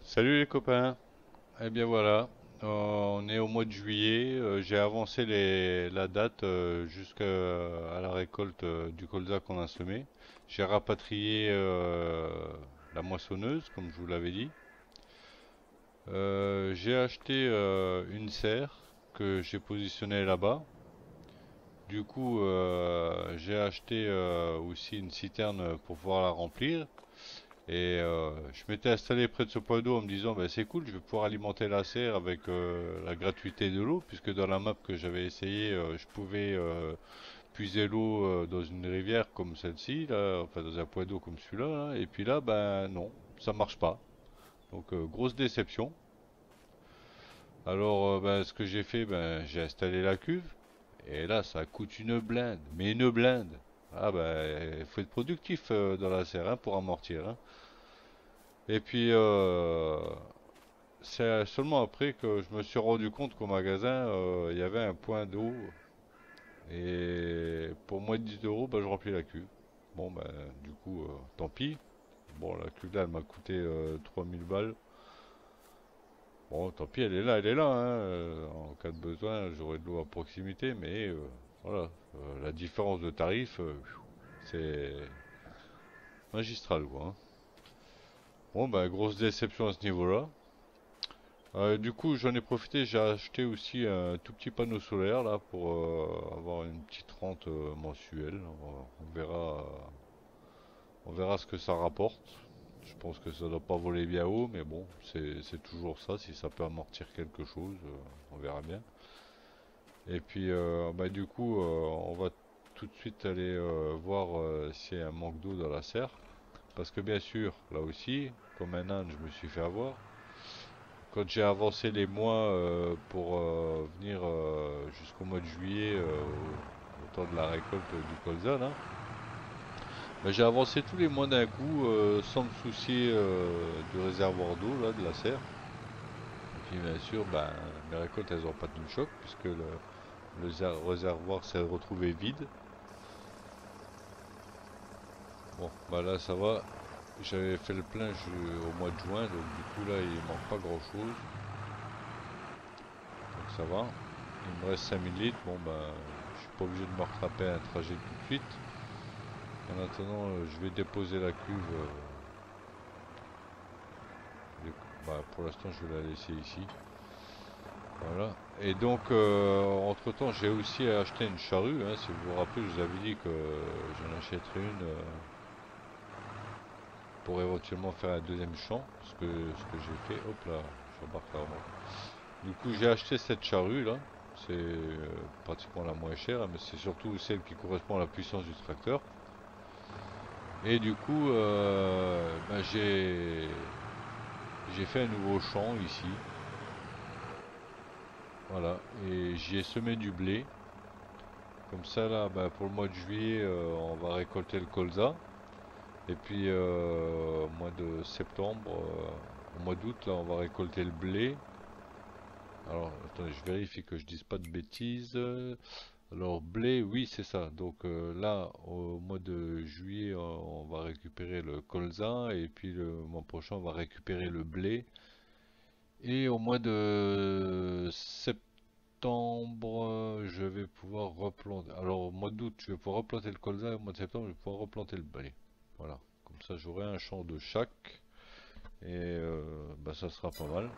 Salut les copains. Eh bien voilà, on est au mois de juillet. J'ai avancé la date jusqu'à la récolte du colza qu'on a semé. J'ai rapatrié la moissonneuse, comme je vous l'avais dit. J'ai acheté une serre que j'ai positionnée là-bas. Du coup, j'ai acheté aussi une citerne pour pouvoir la remplir. Et je m'étais installé près de ce point d'eau en me disant, bah, c'est cool, je vais pouvoir alimenter la serre avec la gratuité de l'eau, puisque dans la map que j'avais essayé, je pouvais puiser l'eau dans une rivière comme celle-ci, là, enfin dans un point d'eau comme celui-là, là. Et puis là, ben non, ça marche pas. Donc grosse déception. Alors ben, ce que j'ai fait, ben, j'ai installé la cuve, et là ça coûte une blinde, mais une blinde. Ah ben, il faut être productif dans la serre hein, pour amortir. Hein. Et puis c'est seulement après que je me suis rendu compte qu'au magasin, il y avait un point d'eau. Et pour moins de 10 euros, bah, je remplis la cuve. Bon, bah, du coup, tant pis. Bon, la cuve là, elle m'a coûté 3000 balles. Bon, tant pis, elle est là. Hein. En cas de besoin, j'aurai de l'eau à proximité. Mais voilà, la différence de tarif, c'est magistral, quoi. Hein. Bon, bah, grosse déception à ce niveau-là. Du coup, j'en ai profité, j'ai acheté aussi un tout petit panneau solaire là pour avoir une petite rente mensuelle. On verra ce que ça rapporte. Je pense que ça doit pas voler bien haut, mais bon, c'est toujours ça. Si ça peut amortir quelque chose, on verra bien. Et puis, bah, du coup, on va tout de suite aller voir s'il y a un manque d'eau dans la serre. Parce que bien sûr, là aussi, comme un âne, je me suis fait avoir. Quand j'ai avancé les mois pour venir jusqu'au mois de juillet, au temps de la récolte du colza, là, bah, j'ai avancé tous les mois d'un coup sans me soucier du réservoir d'eau, là, de la serre. Et puis bien sûr, bah, mes récoltes, elles n'ont pas tenu le choc puisque le réservoir s'est retrouvé vide. Bon, bah là, ça va. J'avais fait le plein au mois de juin, donc du coup, là, il manque pas grand-chose. Donc ça va. Il me reste 5000 litres. Bon, bah, je suis pas obligé de me rattraper un trajet tout de suite. En attendant, je vais déposer la cuve. Les- Bah, pour l'instant, je vais la laisser ici. Voilà. Et donc, entre-temps, j'ai aussi acheté une charrue. Hein. Si vous vous rappelez, je vous avais dit que j'en achèterais une pour éventuellement faire un deuxième champ. Ce que j'ai fait. Hop là, j'embarque la remorque. Du coup, j'ai acheté cette charrue là. C'est pratiquement la moins chère, hein, mais c'est surtout celle qui correspond à la puissance du tracteur. Et du coup, ben, j'ai fait un nouveau champ ici. Voilà. Et j'y ai semé du blé. Comme ça, là, ben, pour le mois de juillet, on va récolter le colza. Et puis, au mois de septembre, au mois d'août, là, on va récolter le blé. Alors, attendez, je vérifie que je dise pas de bêtises. Alors, blé, oui, c'est ça. Donc là, au mois de juillet, on va récupérer le colza. Et puis, le mois prochain, on va récupérer le blé. Et au mois de septembre, je vais pouvoir replanter. Alors, au mois d'août, je vais pouvoir replanter le colza. Et au mois de septembre, je vais pouvoir replanter le blé. Voilà. Comme ça, j'aurai un champ de chaque. Et bah, ça sera pas mal.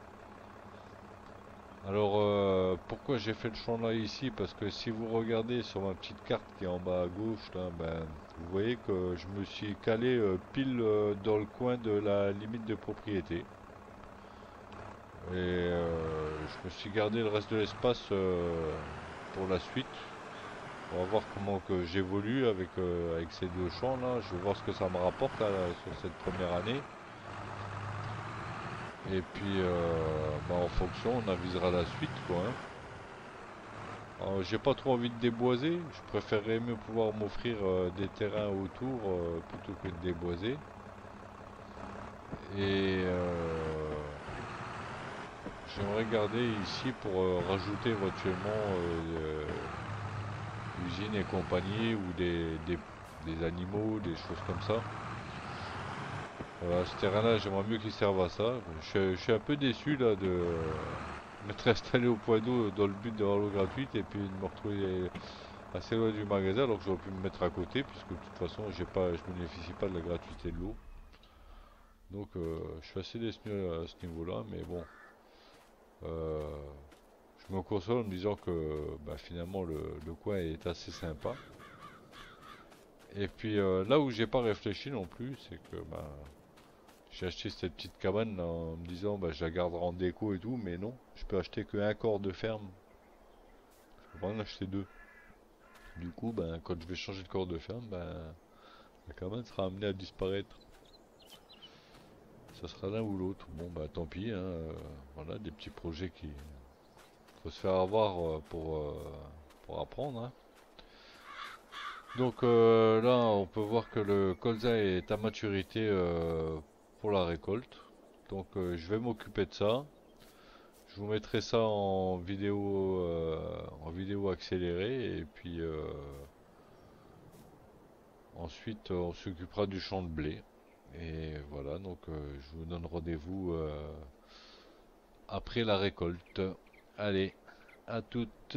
Alors, pourquoi j'ai fait le champ là ici? Parce que si vous regardez sur ma petite carte qui est en bas à gauche, là, ben, vous voyez que je me suis calé pile dans le coin de la limite de propriété. Et je me suis gardé le reste de l'espace pour la suite. On va voir comment que j'évolue avec ces deux champs là. Je vais voir ce que ça me rapporte là, sur cette première année. Et puis bah, en fonction, on avisera la suite quoi. Hein. Alors, j'ai pas trop envie de déboiser. Je préférerais mieux pouvoir m'offrir des terrains autour plutôt que de déboiser. Et j'aimerais garder ici pour rajouter éventuellement usines et compagnie ou des animaux, des choses comme ça. Voilà, ce terrain-là, j'aimerais mieux qu'il serve à ça. Je suis un peu déçu là de m'être installé au point d'eau dans le but d'avoir l'eau gratuite et puis de me retrouver assez loin du magasin alors que j'aurais pu me mettre à côté puisque de toute façon je bénéficie pas de la gratuité de l'eau. Donc je suis assez déçu à ce niveau-là, mais bon, euh, je me console en me disant que bah, finalement le coin est assez sympa. Et puis là où j'ai pas réfléchi non plus, c'est que bah, j'ai acheté cette petite cabane là, en me disant bah, je la garderai en déco et tout, mais non, je peux acheter qu'un corps de ferme, je peux pas en acheter deux. Du coup, ben, quand je vais changer de corps de ferme, ben, la cabane sera amenée à disparaître. Ça sera l'un ou l'autre. Bon, bah tant pis, hein, voilà, des petits projets qui faut se faire avoir pour apprendre. Hein. Donc là, on peut voir que le colza est à maturité pour la récolte. Donc je vais m'occuper de ça. Je vous mettrai ça en vidéo accélérée et puis ensuite on s'occupera du champ de blé. Et voilà, donc je vous donne rendez-vous après la récolte. Allez, à toutes.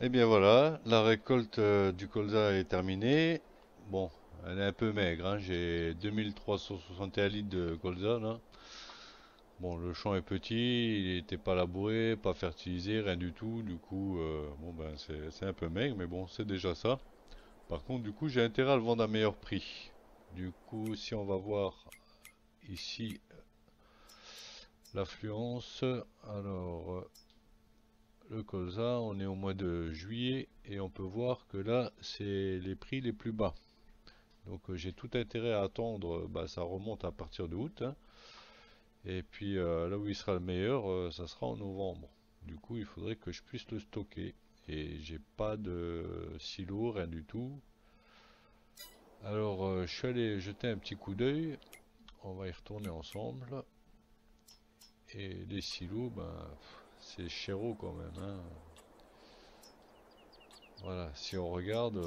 Et bien voilà, la récolte du colza est terminée. Bon, elle est un peu maigre, hein. J'ai 2361 litres de colza là. Bon, le champ est petit, il n'était pas labouré, pas fertilisé, rien du tout. Du coup, bon ben c'est un peu maigre, mais bon, c'est déjà ça. Par contre, du coup, j'ai intérêt à le vendre à meilleur prix. Du coup, si on va voir ici l'affluence, alors le colza, on est au mois de juillet et on peut voir que là, c'est les prix les plus bas. Donc j'ai tout intérêt à attendre, bah, ça remonte à partir de août. Hein. Et puis là où il sera le meilleur, ça sera en novembre. Du coup, il faudrait que je puisse le stocker. Et j'ai pas de silo, rien du tout. Alors, je suis allé jeter un petit coup d'œil. On va y retourner ensemble. Et les silos, ben, c'est chéro quand même. Hein. Voilà, si on regarde,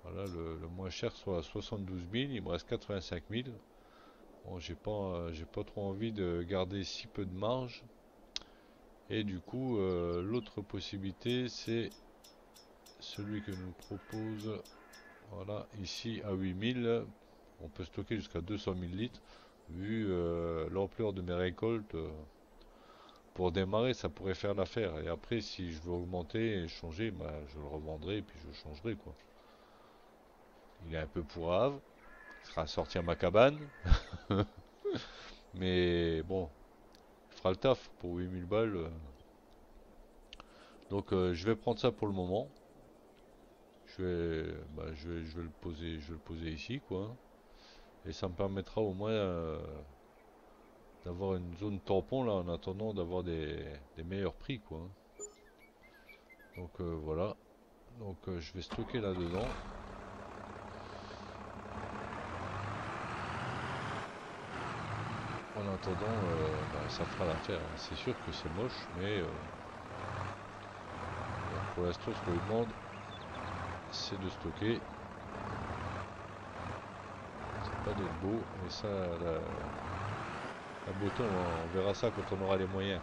voilà, le moins cher soit à 72 000, il me reste 85 000. Bon, j'ai pas trop envie de garder si peu de marge. Et du coup, l'autre possibilité, c'est celui que nous propose, voilà, ici à 8000. On peut stocker jusqu'à 200 000 litres. Vu l'ampleur de mes récoltes, pour démarrer, ça pourrait faire l'affaire. Et après, si je veux augmenter et changer, bah, je le revendrai et puis je changerai, quoi. Il est un peu pourrave. Il sera sorti à ma cabane. Mais bon, il fera le taf pour 8000 balles. Donc je vais prendre ça pour le moment. Je vais le poser ici, quoi. Et ça me permettra au moins d'avoir une zone tampon là en attendant d'avoir des meilleurs prix, quoi. Donc voilà. Donc je vais stocker là-dedans. En attendant, bah, ça fera l'affaire. Hein. C'est sûr que c'est moche, mais pour l'instant, ce qu'on lui demande, c'est de stocker. C'est pas d'être beau, mais ça, la beauté, on verra ça quand on aura les moyens.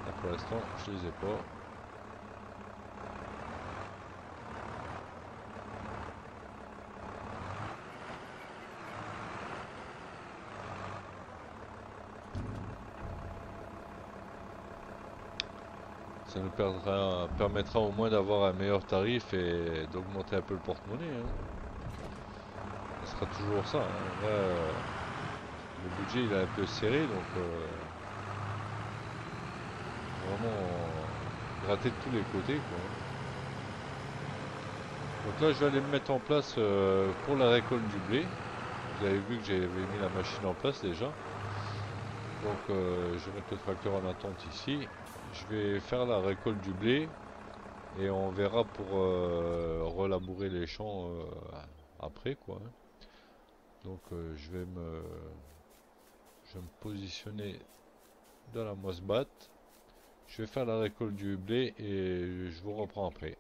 Là, pour l'instant, je les ai pas. Ça nous permettra au moins d'avoir un meilleur tarif et d'augmenter un peu le porte-monnaie. Hein. Ça sera toujours ça. Hein. Là, le budget il est un peu serré, donc vraiment gratter de tous les côtés. Quoi. Donc là, je vais aller me mettre en place pour la récolte du blé. Vous avez vu que j'avais mis la machine en place déjà. Donc je vais mettre le tracteur en attente ici. Je vais faire la récolte du blé et on verra pour relabourer les champs après quoi. Hein. Donc je vais me positionner dans la moisse batte. Je vais faire la récolte du blé et je vous reprends après.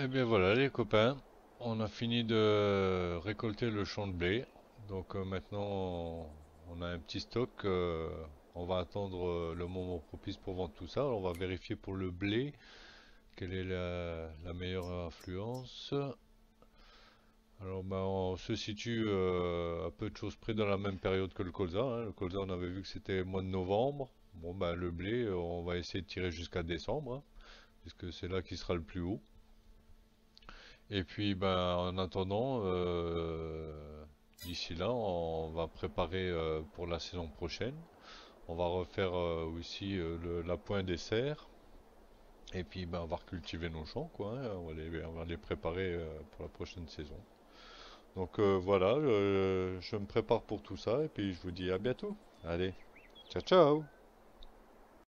Eh bien voilà les copains, on a fini de récolter le champ de blé. Donc maintenant on a un petit stock on va attendre le moment propice pour vendre tout ça. Alors, on va vérifier pour le blé, quelle est la meilleure influence. Alors ben, on se situe à peu de choses près dans la même période que le colza, hein. Le colza on avait vu que c'était mois de novembre. Bon ben le blé on va essayer de tirer jusqu'à décembre, hein, puisque c'est là qu'il sera le plus haut. Et puis ben en attendant, d'ici là on va préparer pour la saison prochaine. On va refaire aussi la pointe des serres. Et puis ben, on va cultiver nos champs quoi, hein. On va les préparer pour la prochaine saison. Donc voilà, je me prépare pour tout ça et puis je vous dis à bientôt. Allez, ciao ciao!